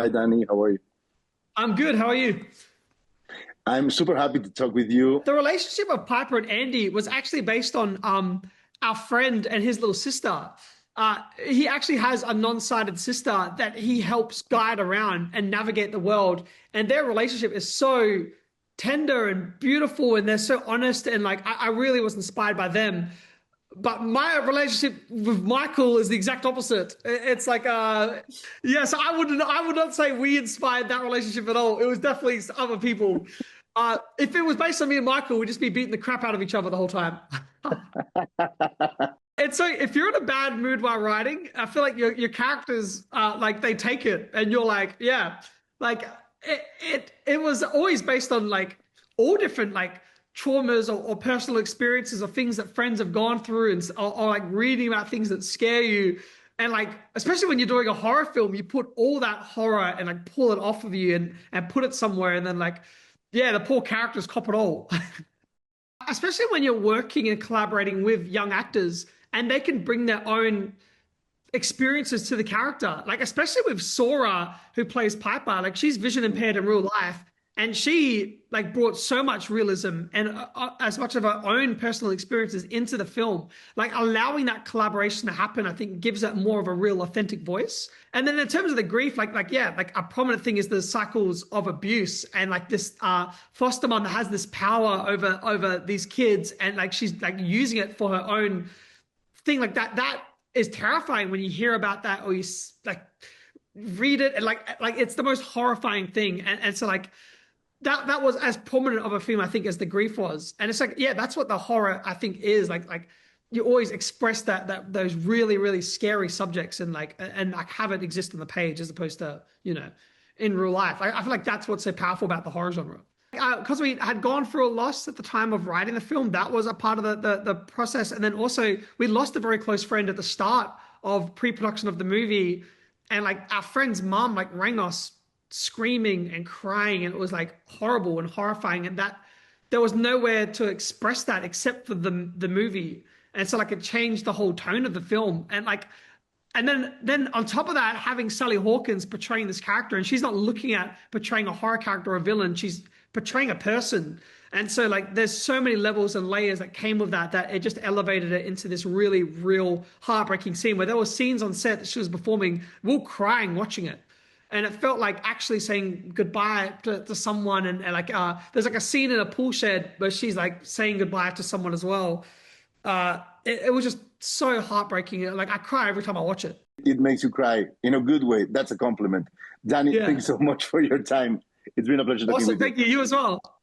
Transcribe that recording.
Hi, Danny. How are you? I'm good. How are you? I'm super happy to talk with you. The relationship of Piper and Andy was actually based on our friend and his little sister. He actually has a non-sighted sister that he helps guide around and navigate the world. And their relationship is so tender and beautiful, and they're so honest. And like, I really was inspired by them. But my relationship with Michael is the exact opposite. It's like, yes, I would not say we inspired that relationship at all. It was definitely other people. If it was based on me and Michael, we'd just be beating the crap out of each other the whole time. And so, if you're in a bad mood while writing, I feel like your characters, like they take it, and you're like, yeah, like it was always based on like all different like traumas or personal experiences or things that friends have gone through, and or like reading about things that scare you. And like, especially when you're doing a horror film, you put all that horror and like pull it off of you and put it somewhere, and then like, yeah, the poor characters cop it all. Especially when you're working and collaborating with young actors and they can bring their own experiences to the character. Like, especially with Sora, who plays Piper, like she's vision impaired in real life. And she like brought so much realism and as much of her own personal experiences into the film. Like allowing that collaboration to happen, I think gives it more of a real authentic voice. And then in terms of the grief, like yeah, like a prominent thing is the cycles of abuse and like this foster mom that has this power over these kids, and like she's like using it for her own thing. Like that is terrifying when you hear about that, or you like read it, and like it's the most horrifying thing. And so like that was as prominent of a theme I think as the grief was. And it's like, yeah, that's what the horror I think is like you always express that those really scary subjects and like have it exist on the page as opposed to in real life. I feel like that's what's so powerful about the horror genre. Because we had gone through a loss at the time of writing the film, that was a part of the process. And then also we lost a very close friend at the start of pre-production of the movie, and like our friend's mom like rang us screaming and crying, and it was like horrible and horrifying, and that there was nowhere to express that except for the movie. And so like it changed the whole tone of the film. And like, and then on top of that, having Sally Hawkins portraying this character, and she's not looking at portraying a horror character or a villain, she's portraying a person. And so like there's so many levels and layers that came with that it just elevated it into this really real heartbreaking scene where there were scenes on set that she was performing, we were crying watching it. And it felt like actually saying goodbye to someone. And like there's like a scene in a pool shed where she's like saying goodbye to someone as well. It was just so heartbreaking. Like I cry every time I watch it. It makes you cry in a good way. That's a compliment. Danny, Yeah. thanks so much for your time. It's been a pleasure talking Awesome. with you. Thank you. You as well.